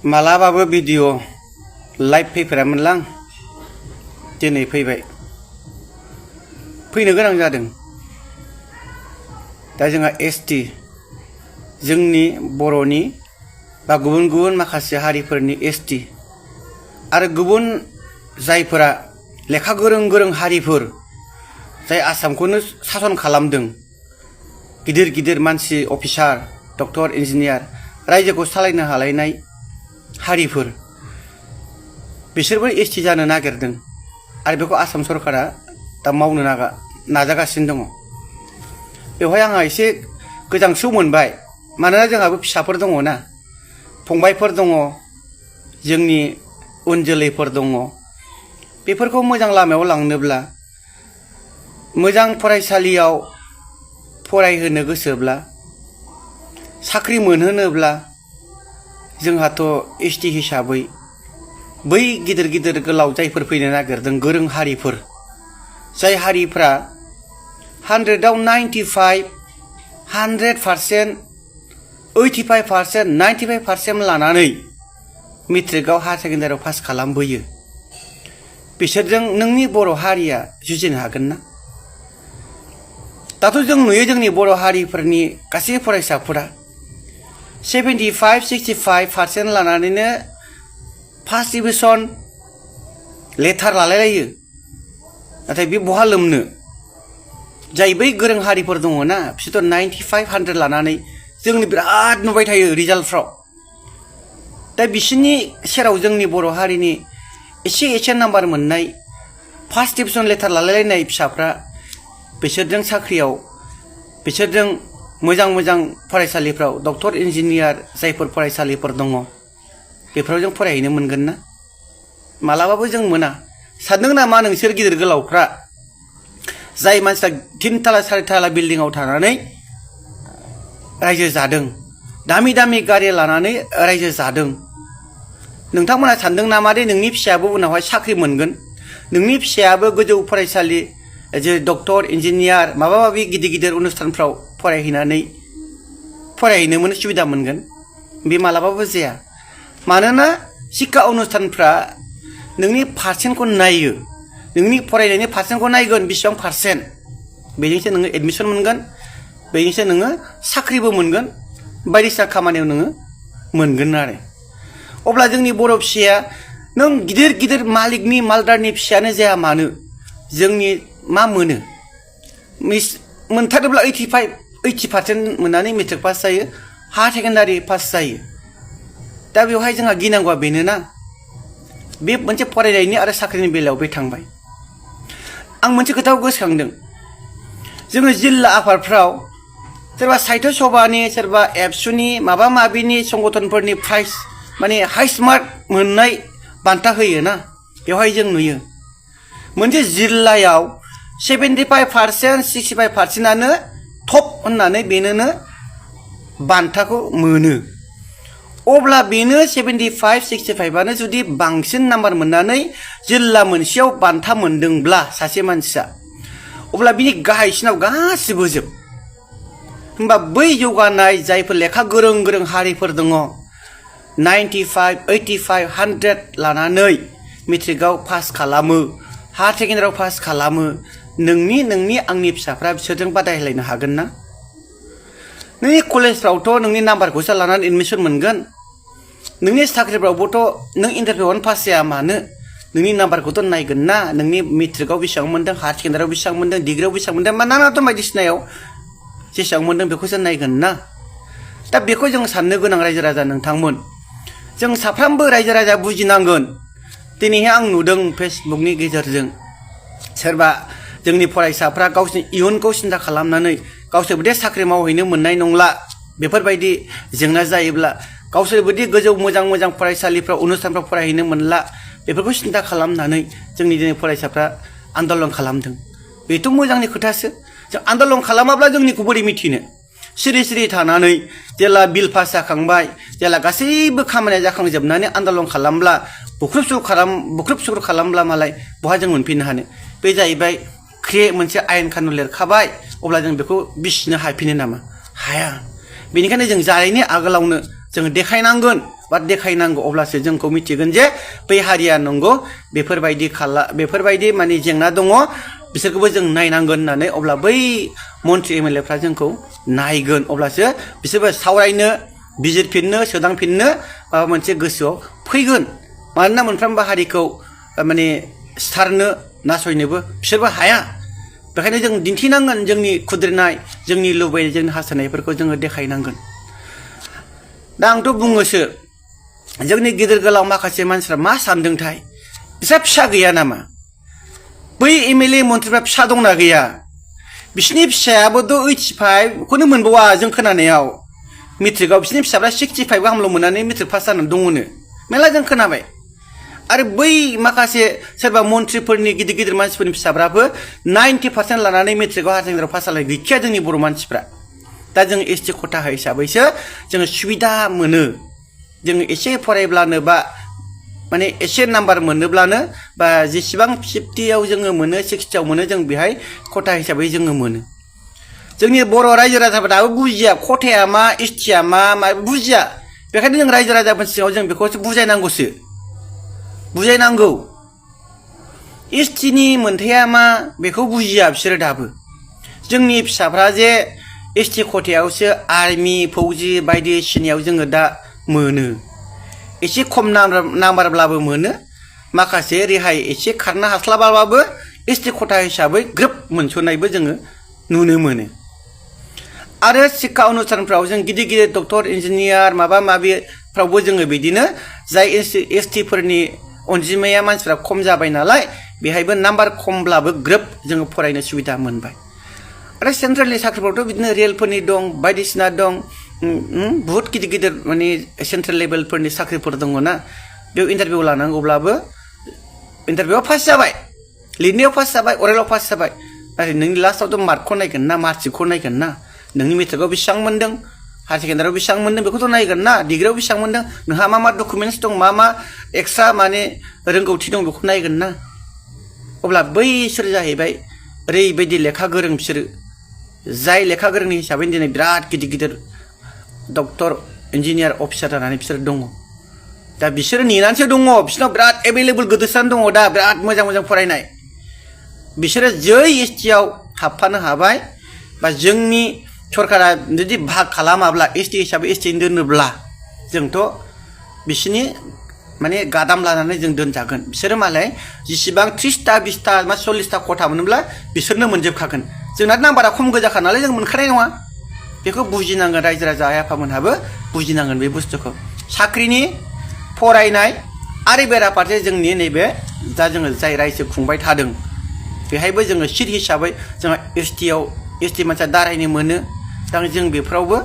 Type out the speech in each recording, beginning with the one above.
मालाबाबो video live फैफेरामोनलां दिनै फैबाय फैनो गोनां जादों। दा जोंहा एसटि जोंनि बर'नि बा गुबुन गुबुन माखासे हारिफोरनि एसटि आरो गुबुन जायफोरा लेखा गोरों गोरों हारिफोर जाय आसामखौनो सासन खालामदों गिदिर गिदिर मानसि अफिसार डक्टर इन्जिनियार रायजोखौ सालायनो हालायनाय हारिफोर बिसोरबो एसटि जानो नागिरदों आरो बेखौ आसाम सरकारा दा मावनो नाजागासिनो दङ। बेवहाय आंहा एसे गोजांस्रिउ मोनबाय मानोना जोंहाबो फिसाफोर दङ ना फंबायफोर दङ जोंनि उन जोलैफोर दङ बेफोरखौ मोजां लामायाव लांनोब्ला मोजां फरायसालियाव फरायहोनो गोसोब्ला साख्रि मोनहोनोब्ला जोंहाथ' एसटि हिसाबै बै गिदिर गिदिर गोलाव जायफोर फैनो नागिरदों गोरों हारिफोर जाय हारिफ्रा 100आव 95 100% 85% 95% लानानै मेट्रिकआव हायार सेकेन्डारियाव पास खालामबोयो बिसोरजों नोंनि बर' हारिया जुजिनो हागोन ना? दाथ' जों नुयो जोंनि बर' हारिफोरनि गासै फरायसाफोरा 75-65% लानानैनो फार्स्ट डिभिजन लेटार लालायलायो नाथाय बे बहा लोमनो जाय बै गोरों हारिफोर दङ ना बिसोरथ' 95-100 लानानै जोंनि बिराद नुबाय थायो रिजाल्टफ्राव। दा बिसोरनि सेराव जोंनि बर' हारिनि एसे नाम्बार मोननाय फार्स्ट डिभिजन लेटार लालायलायनाय फिसाफ्रा बिसोरजों साख्रियाव बिसोरजों मोजां मोजां फरायसालिफ्राव डक्टर इन्जिनियार जायफोर फरायसालिफोर दङ बेफोराव जों फरायहैनो मोनगोन ना? मालाबाबो जों मोना। सानदों नामा नोंसोर गिदिर गोलावफ्रा जाय मानसिया 3 ताला 4 ताला बिल्डिंआव थानानै रायजो जादों दामि दामि गारि लानानै रायजो जादों नोंथांमोना सानदों नामा दे नोंनि फिसायाबो उनावहाय साख्रि मोनगोन नोंनि फिसायाबो गोजौ फरायसालि जेरै डक्टर इन्जिनियार माबा माबि गिदिर गिदिर अनुस्थानफ्राव फरायहैनो मोन सुबिदा मोनगोन? बे मालाबाबो जाया। मानोना शिक्षा अनुस्थानफ्रा नोंनि पारसेन्टखौ नायो नोंनि फरायनायनि पारसेन्टखौ नायगोन बेसेबां पारसेन्ट बेजोंसो नोङो एडमिसन मोनगोन बेजोंसो नोङो साख्रिबो मोनगोन बायदिसिना खामानियाव नोङो मोनगोन आरो। अब्ला जोंनि बर' फिसाया नों गिदिर गिदिर मालिकनि मालदारनि फिसायानो जाया मानो जोंनि मा मोनो मोनथारोब्ला 80% मोननानै मेट्रिक पास जायो हायार सेकेन्डारि पास जायो। दा बेवहाय जोंहा गिनांगौआ बेनोना बे मोनसे फरायनायनि आरो साख्रिनि बेलायाव बे थांबाय। आं मोनसे खोथाखौ गोसोखांदों जोङो जिल्ला आफादफ्राव सोरबा साहित्य सभानि सोरबा एबसुनि माबा माबिनि संगठनफोरनि प्राइज माने हाइस्ट मार्क मोननाय बान्था होयो ना बेवहाय जों नुयो मोनसे जिल्लायाव 75% 65%आनो टप होननानै बेनोनो बान्थाखौ मोनो। अब्ला बेनो 75-65आनो जुदि बांसिन नाम्बार मोननानै जिल्ला मोनसेयाव बान्था मोनदोंब्ला सासे मानसिया अब्ला बिनि गाहायसिनाव गासिबो जोब होमबा बै जौगानाय जायफोर लेखा गोरों गोरों हारिफोर दङ 95, 85, 100 लानानै मेट्रिकआव पास खालामो हायार सेकेन्डारियाव पास खालामो नोंनि आंनि फिसाफ्रा बिसोरजों बादायलायनो हागोन ना? नोंनि कलेजफ्रावथ' नोंनि नाम्बारखौसो लानानै एडमिसन मोनगोन नोंनि साख्रिफ्रावबोथ' नों इन्टारभिउआवनो पास जाया मानो नोंनि नाम्बारखौथ' नायगोन ना नोंनि मेट्रिकआव बेसेबां मोनदों हायार सेकेन्डारियाव बेसेबां मोनदों डिग्रियाव बेसेबां मोनदों नानाथ' बायदिसिनायाव जेसेबां मोनदों बेखौसो नायगोन ना। दा बेखौ जों साननो गोनां रायजो राजा नोंथांमोन जों साफ्रोमबो रायजो राजा बुजिनांगोन। दिनैहाय आं नुदों फेसबुकनि गेजेरजों सोरबा जोंनि फरायसाफ्रा गावसिनि इयुनखौ सिन्था खालामनानै गावसोरबोदि साख्रि मावहैनो मोननाय नंला बेफोरबायदि जेंना जायोब्ला गावसोरबोदि गोजौ मोजां फरायसालिफ्राव अनुस्थानफ्राव फरायहैनो मोनला बेफोरखौ सिन्था खालामनानै जोंनि दिनै फरायसाफ्रा आन्दलन खालामदों। बेथ' मोजांनि खोथासो जों आन्दलन खालामाब्ला जोंनिखौ बोरै मिथिनो सिरि थानानै जेला बिल पास जाखांबाय जेला गासैबो खामानिया जाखांजोबनानै आन्दलन खालामब्ला बुख्रुब सुख्रुब खालामब्ला मालाय बहा जों मोनफिननो हानो? बे जाहैबाय मोनसे आयेन कानुन लिरखाबाय अब्ला जों बेखौ बिसिनो हाफिनो नामा? हाया। बेनिखायनो जों जानायनि आगोलावनो जों देखायनांगोन बा देखायनांगौ अब्लासो जोंखौ मिथिगोन जे बै हारिया नंगौ बेफोरबायदि माने जेंना दङ बिसोरखौबो जों नायनांगोन होननानै अब्ला बै मन्त्रि एमएलएफ्रा जोंखौ नायगोन अब्लासो बिसोरबो सावरायनो बिजिरफिननो सोदांफिननो माबा मोनसे गोसोआव फैगोन मानोना मोनफ्रोमबो हारिखौ माने सिथारनो नासयनोबो बिसोरबो हाया बेखायनो जों दिन्थिनांगोन जोंनि खुद्रिनाय जोंनि लुबैनाय जोंनि हास्थायनायफोरखौ जोङो देखायनांगोन दा आंथ' बुङोसो जोंनि गिदिर गोलाव माखासे मानसिफ्रा मा सानदोंथाय बिस्रा फिसा गैया नामा बै एमएलए मन्थ्रिफ्रा फिसा दंना गैया बिसिनि फिसायाबोथ' 85 खौनो मोनबावा जों खोनानायाव मेट्रिकआव बिसिनि फिसाफ्रा 65 गाहामल' मोननानै मेट्रिक पास जानानै दङनो मेला जों खोनाबाय आरो बै माखासे सोरबा मन्थ्रिफोरनि गिदिर गिदिर मानसिफोरनि फिसाफ्राबो 90% लानानै मेट्रिकआव हायार सेकेन्डारियाव पास जालाय गैखाया जोंनि बर' मानसिफ्रा दा जों एसटि खथा हिसाबैसो जोङो सुबिदा मोनो जों एसे फरायब्लानो बा माने एसे नाम्बार मोनोब्लानो बा जेसेबां 50आव जोङो मोनो 60आव मोनो जों बेहाय खथा हिसाबै जोङो मोनो जोंनि बर' रायजो राजाफोरा दाबो बुजिया खथाया मा एसटिया मा बुजिया बेखायनो जों रायजो राजाफोरनि सिगाङाव जों बेखौसो बुजायनांगौ एसटिनि मोनथाया मा बेखौ बुजिया बिसोरो दाबो जोंनि फिसाफ्रा जे एसटि खथायावसो आर्मि फौजि बायदिसिनायाव जोङो दा मोनो एसे खम नाम्बारब्लाबो मोनो माखासे रेहाय एसे खारनो हास्लाबाबाबो एसटि खथा हिसाबै ग्रोब मोनस'नायबो जोङो नुनो मोनो आरो शिक्षा अनुष्ठानफ्राव जों गिदिर गिदिर डक्टर इन्जिनियार माबा माबिफ्रावबो जोङो बिदिनो जाय एसटिफोरनि अनजिमाया मानसिफ्रा खम जाबाय नालाय बेहायबो नाम्बार खमब्लाबो ग्रोब जोङो फरायनो सुबिदा मोनबाय आरो सेन्ट्रेलनि साख्रिफ्रावथ' बिदिनो रेलफोरनि दं बायदिसिना दं बहुत गिदिर गिदिर माने सेन्ट्रेल लेभेलफोरनि साख्रिफोर दङ ना बेयाव इन्टारभिउ लानांगौब्लाबो इन्टारभिउआव पास जाबाय लिरनायाव पास जाबाय अरेलाव पास जाबाय नाथाय नोंनि लास्टआवथ' मार्कखौ नायगोन ना मार्कशिटखौ नायगोन ना नोंनि मेट्रिकआव बेसेबां मोन्दों हायार सेकेन्डारियाव बेसेबां मोन्दों बेखौथ' नायगोन ना डिग्रियाव बेसेबां मोन्दों नोंहा मा मा डकुमेन्टस दं मा मा एक्सट्रा माने रोंगौथि दं बेखौ नायगोन ना अब्ला बैसोर जाहैबाय ओरैबायदि लेखा गोरों बिसोरो जाय लेखा गोरोंनि हिसाबै दिनै बिराद गिदिर गिदिर डक्टर इन्जिनियार अफिसार जानानै बिसोर दङ दा बिसोरो नेनानैसो दङ बिसोरनाव बिराद एभेलेबल गोदोसोनानै दङ दा बिराद मोजां मोजां फरायनाय बिसोरो जै एसटिआव हाबफानो हाबाय बा जोंनि सरकारा जुदि भाग खालामाब्ला एसटि हिसाबै एसटि दोनोब्ला जोंथ' बिसोरनि माने गादाम लानानै जों दोनजागोन बिसोरो मालाय जेसेबां 30टा 20टा मा 40टा खथा मोनोब्ला बिसोरनो मोनजोबखागोन जोंना नाम्बारा खम गोजाखा नालाय जों मोनखानाय नङा बेखौ बुजिनांगोन रायजो राजा आइ आफामोनहाबो बुजिनांगोन बे बुस्थुखौ साख्रिनि फरायनाय आरो बेराफारसे जोंनि नैबे दा जोङो जाय रायजो खुंबाय थादों बेहायबो जोङो सिट हिसाबै जोंहा एसटि मानसिया दारायनो मोनो दा जों बेफोरावबो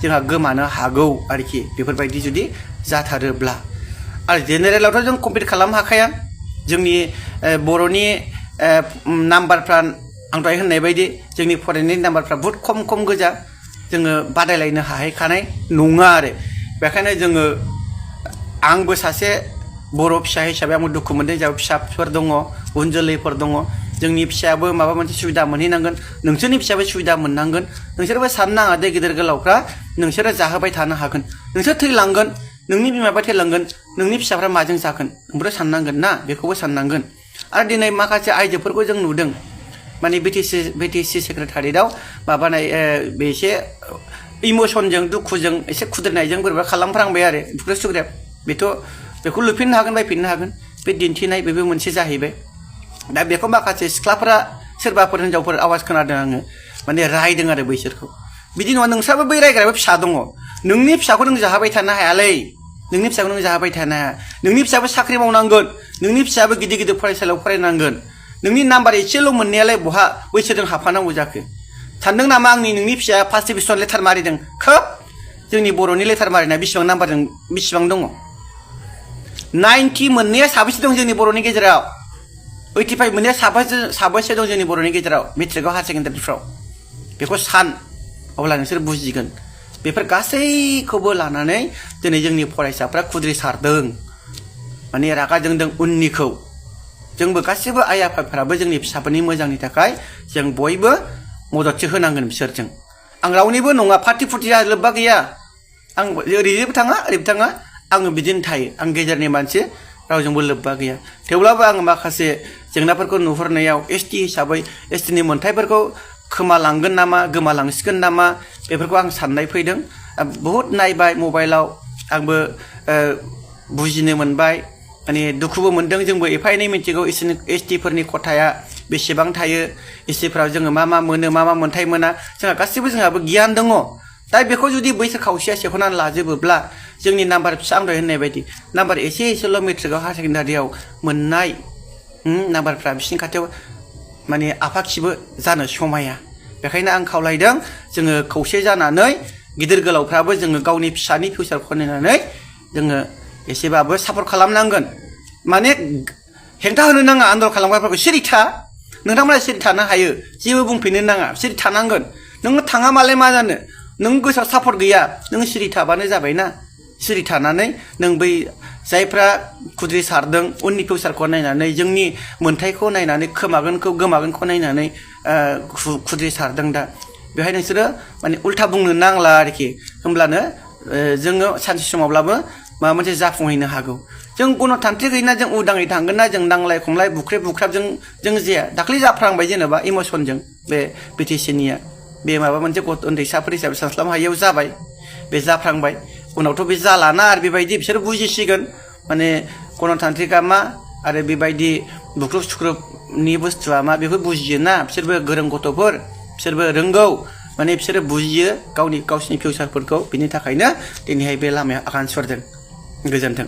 जोंहा गोमानो हागौ आरोखि बेफोरबायदि जुदि जाथारोब्ला आरो जेनेरेलावथ' जों कमप्लिट खालामनो हाखाया जोंनि बर'नि नाम्बारफ्रा आं दहाय होननाय बायदि जोंनि फरायनायनि नाम्बारफ्रा बहुत खम गोजा जोङो बादायलायनो हाहैखानाय नङा आरो बेखायनो जोङो आंबो सासे बर' फिसा हिसाबै आंबो दुखु मोनदों जोंहा फिसाफोर दङ उन जोलैफोर दङ जोंनि फिसायाबो माबा मोनसे सुबिदा मोनहैनांगोन नोंसोरनि फिसायाबो सुबिदा मोननांगोन नोंसोरबो साननाङा दे गिदिर गोलावफ्रा नोंसोरो जाहोबाय थानो हागोन नोंसोर थैलांगोन नोंनि बिमाया थैलांगोन नोंनि फिसाफ्रा माजों जागोन नोंबो साननांगोन ना बेखौबो साननांगोन आरो दिनै माखासे आइजोफोरखौ जों नुदों माने बिटिसि सेक्रेटारियेटआव माबानाय बे एसे इमसनजों दुखुजों एसे खुद्रिनायजों बोरैबा खालामफ्रांबाय आरो फुख्रि बेखौ लुफिननो हागोन बायफिननो हागोन बे दिन्थिनाय बेबो मोनसे जाहैबाय दा बेखौ माखासे सिख्लाफोरा सोरबाफोर हिनजावफोर आवाज खोनादों आङो माने रायदों आरो बैसोरखौ बिदि नङा नोंस्राबो बै रायग्रायाबो फिसा दङ नोंनि फिसाखौ नों जाहोबाय थानो हायालै नोंनि फिसाखौ नों जाहोबाय थानो हाया नोंनि फिसायाबो साख्रि मावनांगोन नोंनि फिसायाबो गिदिर गिदिर फरायसालियाव फरायनांगोन नोंनि नाम्बार एसेल' मोननायालाय बहा बैसोरजों हाबफानांगौ जाखो सानदों नामा नोंनि फिसाया फार्स्ट डिभिजन लेटार मारिदों खोब जोंनि बर'नि लेटार मारिनाया बेसेबां नाम्बारजों बेसेबां दङ 90 मोननाया साबैसे दं जोंनि बर'नि गेजेराव 85 मोननाया साबैसे दं जोंनि बर'नि गेजेराव मेट्रिकआव हायार सेकेन्डारिफ्राव बेखौ सान अब्ला नोंसोर बुजिगोन बेफोर गासैखौबो लानानै दिनै जोंनि फरायसाफ्रा खुद्रिसारदों माने रागा जोंदों उननिखौ जोंबो गासिबो आइ आफाफ्राबो जोंनि फिसाफोरनि मोजांनि थाखाय जों बयबो मददसो होनांगोन बिसोरजों आं रावनिबो नङा पार्टि फुर्टिया लोब्बा गैया आं ओरैबो थाङा ओरैबो थाङा आङो बिदिनो थायो आं गेजेरनि मानसि रावजोंबो लोब्बा गैया थेवब्लाबो आङो माखासे जेंनाफोरखौ नुहुरनायाव एसटि हिसाबै एसटिनि मोनथायफोरखौ खोमालांगोन नामा गोमालांसिगोन नामा बेफोरखौ आं साननाय फैदों बहुद नायबाय मबाइलाव आंबो बुजिनो मोनबाय माने दुखुबो मोनदों जोंबो एफा एनै मिथिगौ एसटिफोरनि खथाया बेसेबां थायो एसटिफ्राव जोङो मा मोनो मा मोन्थाय मोना जोंहा गासिबो जोंहाबो गियान दङ दा बेखौ जुदि बैसोर खावसेया सेख'नानै लाजोबोब्ला जोंनि नाम्बार फिसा आं दहाय होननाय बायदि नाम्बार एसेल' मेट्रिकआव हायार सेकेन्डारियाव मोननाय नाम्बारफ्रा बिसिनि खाथियाव माने आफाखिबो जानो समाया बेखायनो आं खावलायदों जोङो खौसे जानानै गिदिर गोलावफ्राबो जोङो गावनि फिसानि फिउचारखौ नायनानै जोङो एसेबाबो सापर्ट खालामनांगोन माने हेंथा होनो नाङा आन्दलन खालामग्राफोरखौ सिरि था नोंथांमोना सिरि थानो हायो जेबो बुंफिननो नाङा सिरि थानांगोन नोङो थाङा मालाय मा जानो नों गोसोआव सापर्ट गैया नों सिरि थाबानो जाबायना सिरि थानानै नों बै जायफ्रा खुद्रि सारदों उननि फिउचारखौ नायनानै जोंनि मोन्थायखौ नायनानै खोमागोनखौ गोमागोनखौ नायनानै खुद्रि सारदों दा बेहाय नोंसोरो माने उल्था बुंनो नांला आरोखि होमब्लानो जोङो सानसे समावब्लाबो माबा मोनसे जाफुंहैनो हागौ जों गणतान्त्रिक गैना जों उदाङै थांगोन ना जों नांलाय खमलाय बुख्रेब बुख्राबजों जों जाया दाख्लै जाफ्रांबाय जेनेबा इमसनजों बे बिटिसिनिया बे माबा मोनसे उन्दैसाफोर हिसाबै सानस्लाबनो हायैयाव जाबाय बे जाफ्रांबाय उनावथ' बे जालाना आरो बेबायदि बिसोर बुजिसिगोन माने गणतान्त्रिकआ मा आरो बेबायदि बुख्रुब सुख्रुबनि बुस्थुआ मा बेखौ बुजियोना बिसोरबो गोरों गथ'फोर बिसोरबो रोंगौ माने बिसोरो बुजियो गावसिनि फिउचारफोरखौ बिनि थाखायनो दिनैहाय बे लामायाव आगान सुरदों गोजोन्थों।